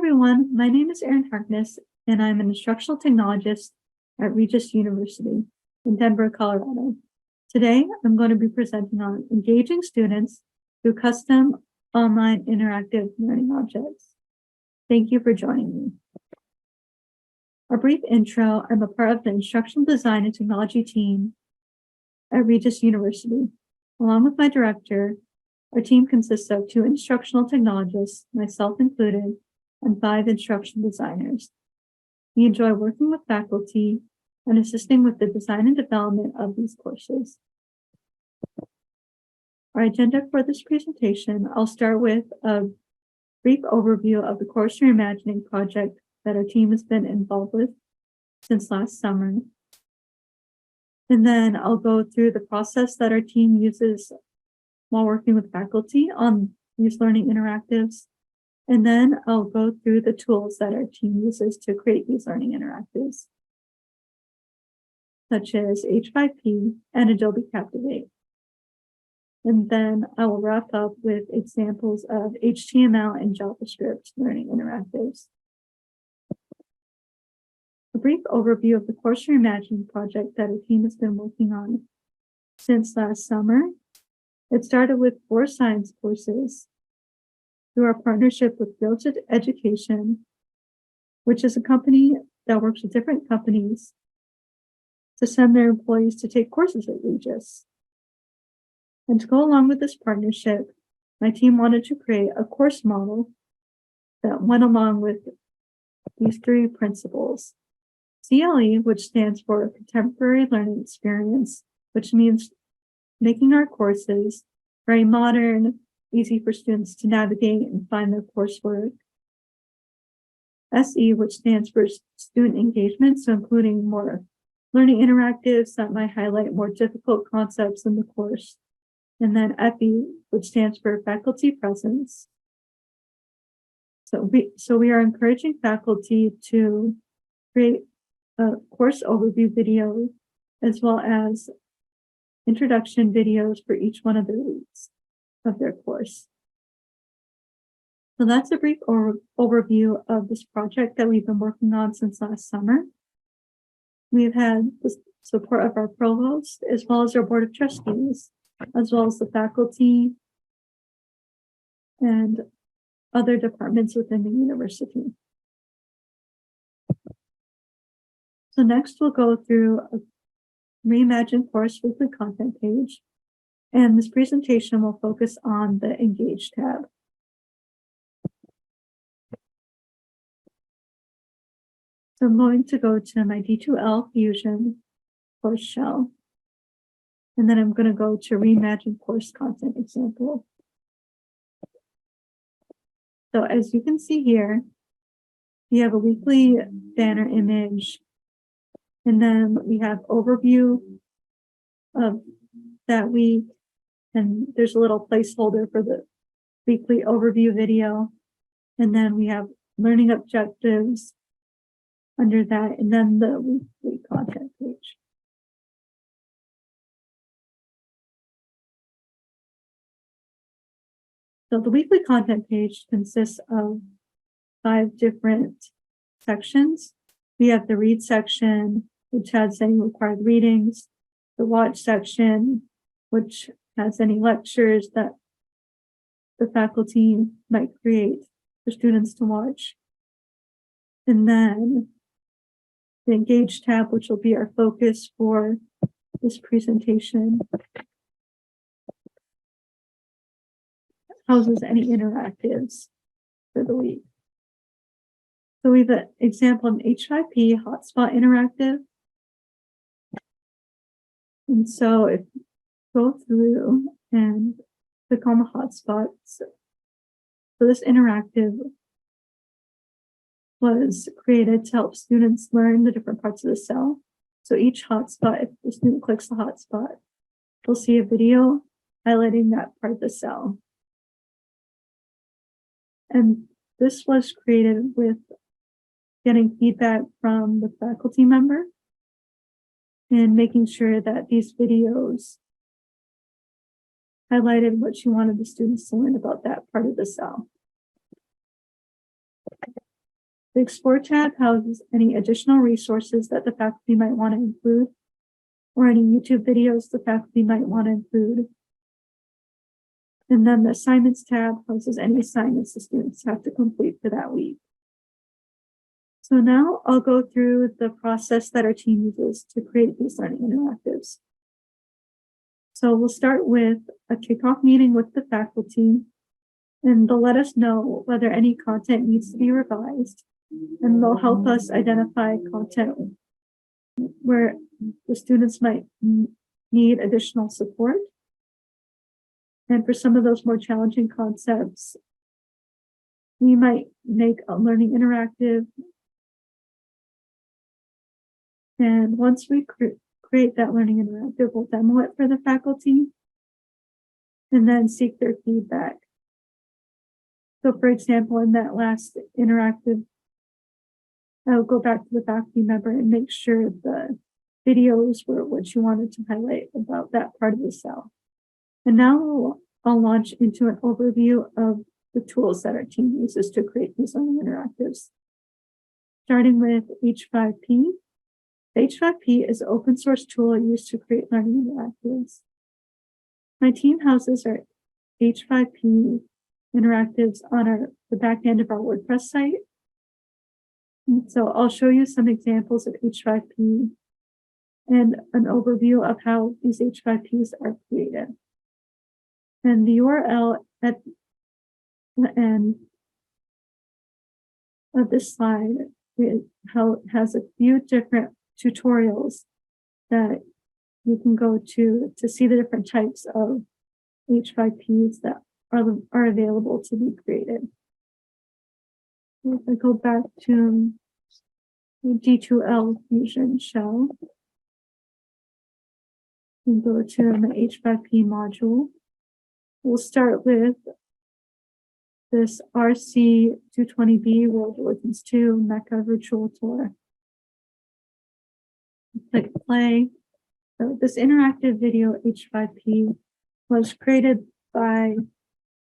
everyone, my name is Erin Harkness, and I'm an instructional technologist at Regis University in Denver, Colorado. Today, I'm going to be presenting on engaging students through custom online interactive learning objects. Thank you for joining me. A brief intro, I'm a part of the instructional design and technology team at Regis University. Along with my director, our team consists of 2 instructional technologists, myself included, and 5 instructional designers. We enjoy working with faculty and assisting with the design and development of these courses. Our agenda for this presentation, I'll start with a brief overview of the course reimagining project that our team has been involved with since last summer. And then I'll go through the process that our team uses while working with faculty on these learning interactives. And then I'll go through the tools that our team uses to create these learning interactives, such as H5P and Adobe Captivate. And then I will wrap up with examples of HTML and JavaScript learning interactives. A brief overview of the course reimagining project that our team has been working on since last summer. It started with 4 science courses through our partnership with Fields Education, which is a company that works with different companies to send their employees to take courses at Regis. And to go along with this partnership, my team wanted to create a course model that went along with these 3 principles. CLE, which stands for Contemporary Learning Experience, which means making our courses very modern, easy for students to navigate and find their coursework. SE, which stands for Student Engagement, so including more learning interactives that might highlight more difficult concepts in the course. And then FE, which stands for Faculty Presence. So we are encouraging faculty to create a course overview video as well as introduction videos for each one of the weeks of their course. So that's a brief overview of this project that we've been working on since last summer. We've had the support of our provost as well as our board of trustees, as well as the faculty and other departments within the university. So next we'll go through a Reimagine course weekly content page, and this presentation will focus on the Engage tab. So I'm going to go to my D2L Fusion course shell, and then I'm going to go to Reimagine course content example. So as you can see here, we have a weekly banner image, and then we have overview of that week, and there's a little placeholder for the weekly overview video. And then we have learning objectives under that, and then the weekly content page. So the weekly content page consists of 5 different sections. We have the read section, which has any required readings, the watch section, which has any lectures that the faculty might create for students to watch. And then the Engage tab, which will be our focus for this presentation, houses any interactives for the week. So we have an example of an H5P hotspot interactive. And so if you go through and click on the hotspots, so this interactive was created to help students learn the different parts of the cell. So each hotspot, if the student clicks the hotspot, they'll see a video highlighting that part of the cell. And this was created with getting feedback from the faculty member and making sure that these videos highlighted what you wanted the students to learn about that part of the cell. The Explore tab houses any additional resources that the faculty might want to include, or any YouTube videos the faculty might want to include. And then the Assignments tab houses any assignments the students have to complete for that week. So now I'll go through the process that our team uses to create these learning interactives. So we'll start with a kickoff meeting with the faculty, and they'll let us know whether any content needs to be revised, and they'll help us identify content where the students might need additional support. And for some of those more challenging concepts, we might make a learning interactive. And once we create that learning interactive, we'll demo it for the faculty and then seek their feedback. So for example, in that last interactive, I'll go back to the faculty member and make sure the videos were what you wanted to highlight about that part of the cell. And now I'll launch into an overview of the tools that our team uses to create these learning interactives. Starting with H5P. The H5P is an open source tool used to create learning interactives. My team houses our H5P interactives on the back end of our WordPress site. And so I'll show you some examples of H5P and an overview of how these H5Ps are created. And the URL at the end of this slide has a few different tutorials that you can go to see the different types of H5Ps that are available to be created. If I go back to the D2L Fusion shell and go to my H5P module, we'll start with this RC220B World Origins 2 Mecca Virtual Tour. Click play. So this interactive video H5P was created by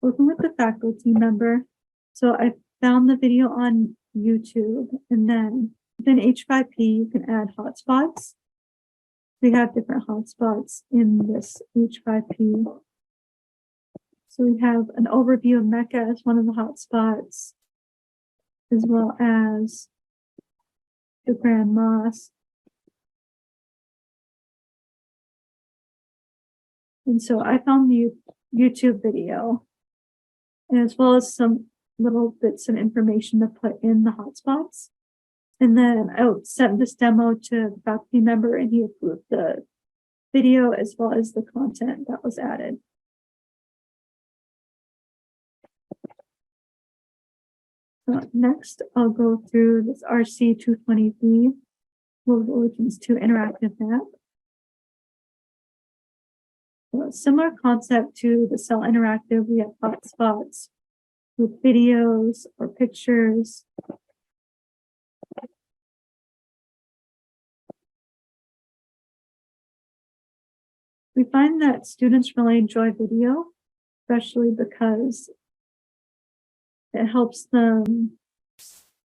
working with the faculty member. So I found the video on YouTube, and then within H5P you can add hotspots. We have different hotspots in this H5P. So we have an overview of Mecca as one of the hotspots, as well as the Grand Mosque. And so I found the YouTube video, as well as some little bits of information to put in the hotspots. And then I sent this demo to the faculty member, and he approved the video as well as the content that was added. So next, I'll go through this RC220B World Origins 2 interactive map. So a similar concept to the cell interactive, we have hotspots with videos or pictures. We find that students really enjoy video, especially because it helps them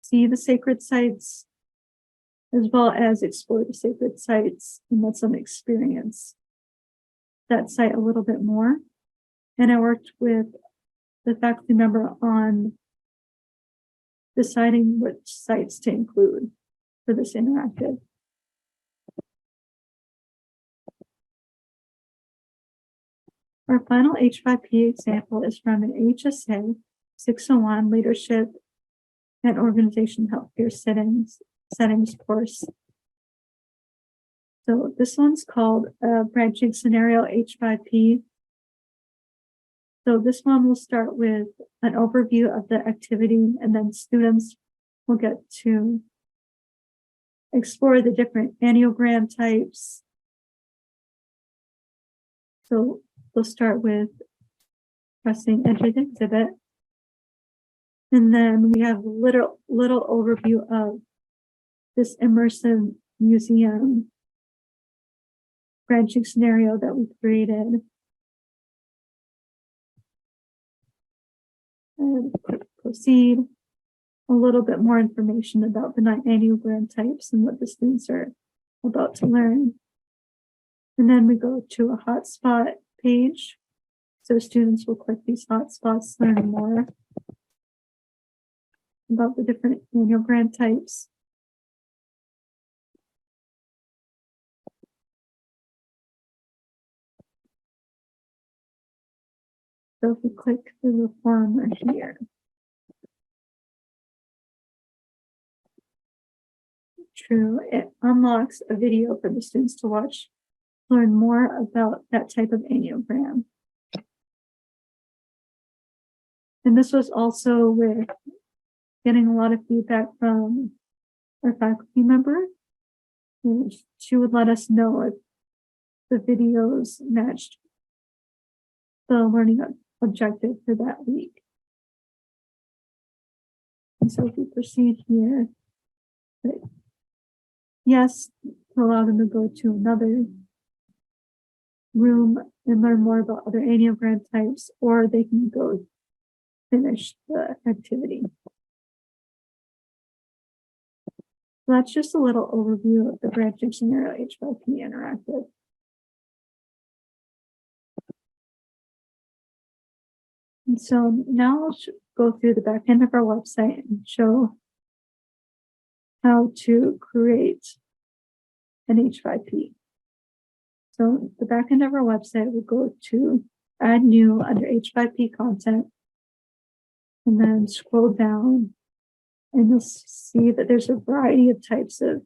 see the sacred sites as well as explore the sacred sites and let them experience that site a little bit more. And I worked with the faculty member on deciding which sites to include for this interactive. Our final H5P example is from an HSA 601 Leadership and Organization Healthcare Settings course. So this one's called Branching Scenario H5P. So this one will start with an overview of the activity, and then students will get to explore the different angiogram types. So we'll start with pressing Enter the exhibit. And then we have a little overview of this immersive museum branching scenario that we created. And click proceed. a little bit more information about the 9 Enneagram types and what the students are about to learn. And then we go to a hotspot page. So students will click these hotspots, learn more about the different Enneagram types. So if we click the reformer here, true, it unlocks a video for the students to watch, learn more about that type of Enneagram. And this was also with getting a lot of feedback from our faculty member. And she would let us know if the videos matched the learning objective for that week. And so if we proceed here, yes, allow them to go to another room and learn more about other Enneagram types, or they can go finish the activity. So that's just a little overview of the branching scenario H5P interactive. And so now I'll go through the back end of our website and show how to create an H5P. So the back end of our website, we'll go to add new under H5P content, and then scroll down, and you'll see that there's a variety of types of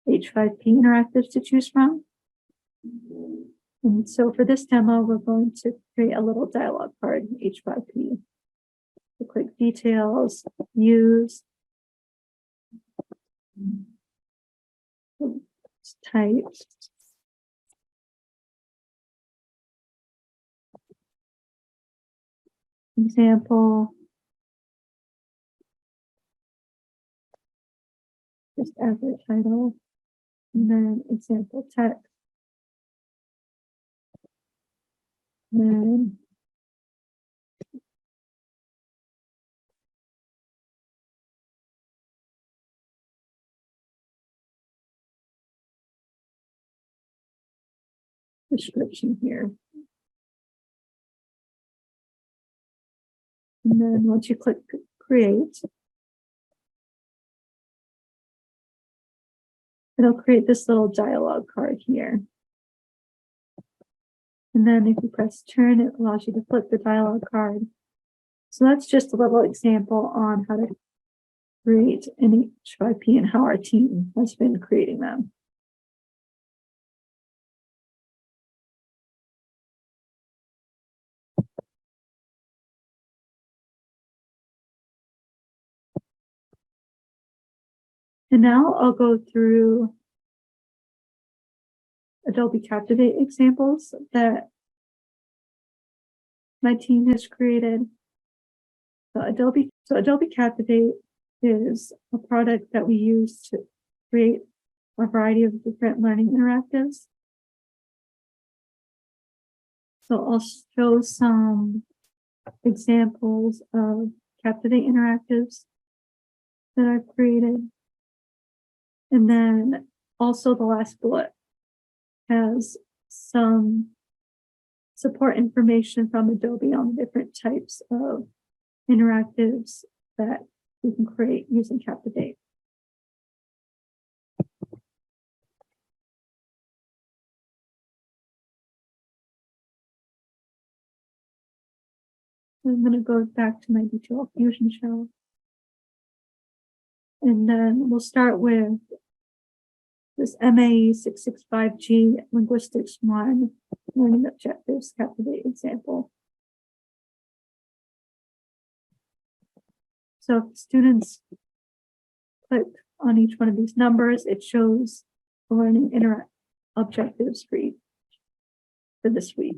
H5P interactives to choose from. And so for this demo, we're going to create a little dialog card in H5P. So click details, use, type, example, just add the title, and then example text, and then description here. And then once you click create, it'll create this little dialog card here. And then if you press turn, it allows you to flip the dialog card. So that's just a little example on how to create an H5P and how our team has been creating them. And now I'll go through Adobe Captivate examples that my team has created. So Adobe Captivate is a product that we use to create a variety of different learning interactives. So I'll show some examples of Captivate interactives that I've created. And then also the last bullet has some support information from Adobe on the different types of interactives that we can create using Captivate. I'm going to go back to my Visual Fusion shell. And then we'll start with this MAE 665G Linguistics 1 Learning Objectives Captivate example. So if students click on each one of these numbers, it shows the learning objectives for this week.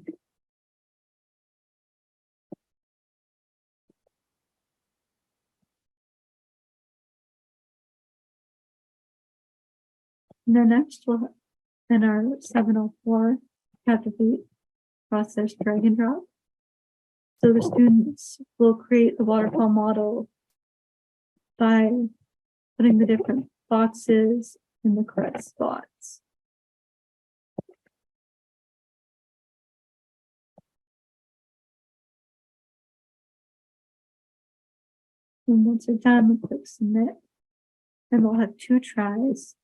And then next, we'll in our 704 Captivate process drag and drop. So the students will create the waterfall model by putting the different boxes in the correct spots. And once you're done, click submit, and we'll have 2 tries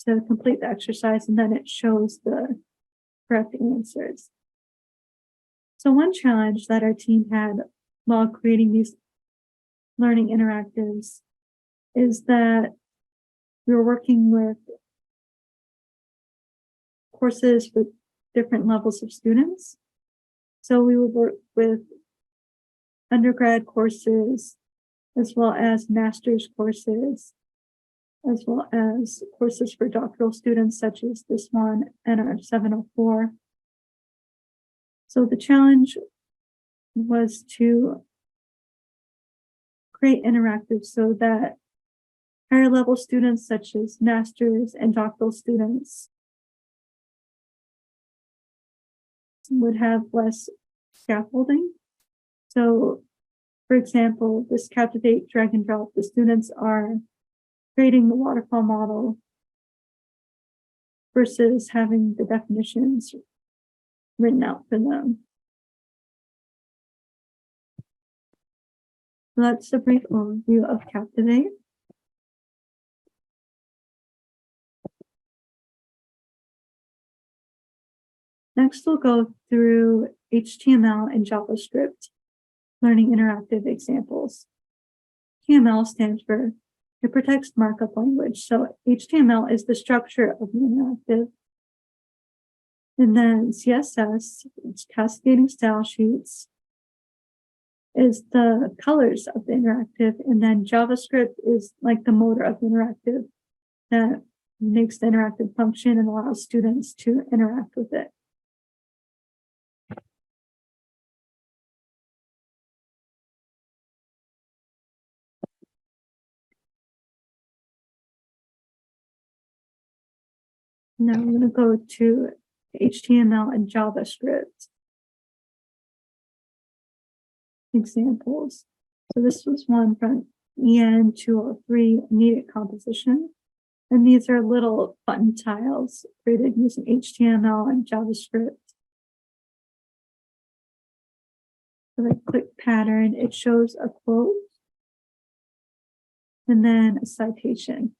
to complete the exercise, and then it shows the correct answers. So one challenge that our team had while creating these learning interactives is that we were working with courses with different levels of students. So we would work with undergrad courses, as well as master's courses, as well as courses for doctoral students, such as this one and our 704. So the challenge was to create interactives so that higher level students, such as master's and doctoral students, would have less scaffolding. So, for example, this Captivate drag and drop, the students are creating the waterfall model versus having the definitions written out for them. So that's a brief overview of Captivate. Next, we'll go through HTML and JavaScript learning interactive examples. HTML stands for Hypertext Markup Language. So HTML is the structure of the interactive. And then CSS, it's cascading style sheets, is the colors of the interactive. And then JavaScript is like the motor of the interactive that makes the interactive function and allows students to interact with it. Now I'm going to go to HTML and JavaScript examples. So this was one from EN 203, immediate composition. And these are little button tiles created using HTML and JavaScript. So I click pattern, it shows a quote and then a citation.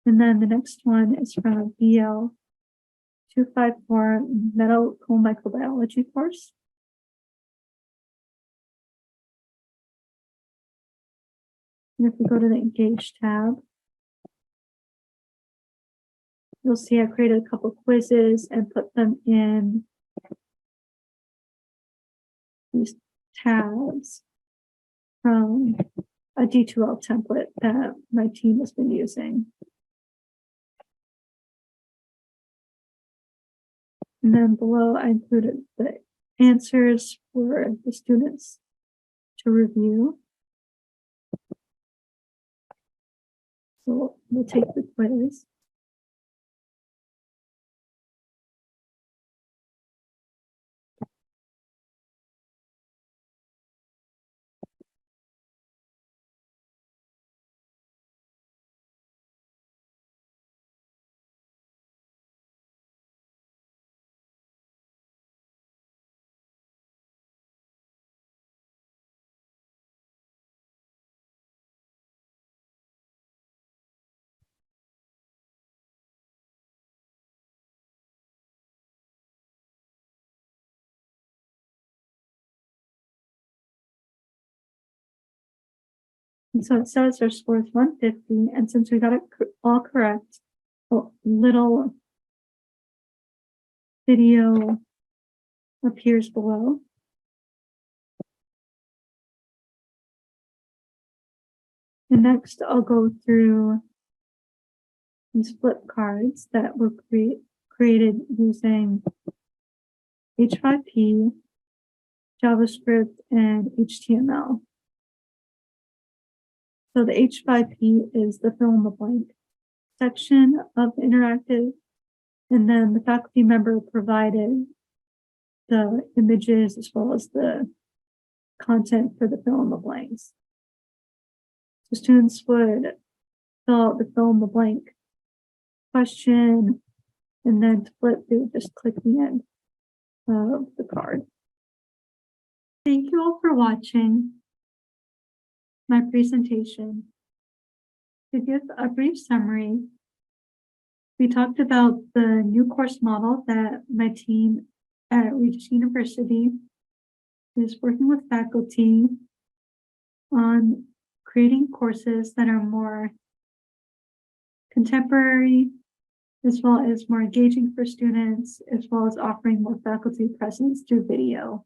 And then the next one is from a BL 254 medical microbiology course. And if we go to the Engage tab, you'll see I created a couple quizzes and put them in these tabs from a D2L template that my team has been using. And then below, I included the answers for the students to review. So we'll take the quiz. And so it says our score is 150, and since we got it all correct, a little video appears below. And next, I'll go through these flip cards that were created using H5P, JavaScript, and HTML. So the H5P is the fill in the blank section of the interactive, and then the faculty member provided the images as well as the content for the fill in the blanks. So students would fill out the fill in the blank question, and then to flip, they would just click the end of the card. Thank you all for watching my presentation. To give a brief summary, we talked about the new course model that my team at Regis University is working with faculty on creating courses that are more contemporary, as well as more engaging for students, as well as offering more faculty presence through video,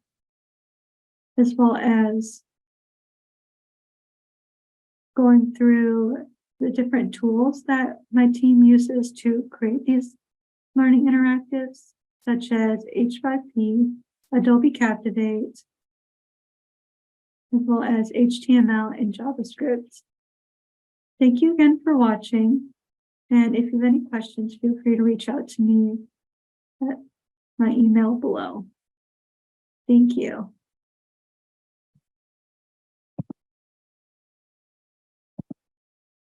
as well as going through the different tools that my team uses to create these learning interactives, such as H5P, Adobe Captivate, as well as HTML and JavaScript. Thank you again for watching. And if you have any questions, feel free to reach out to me at my email below. Thank you.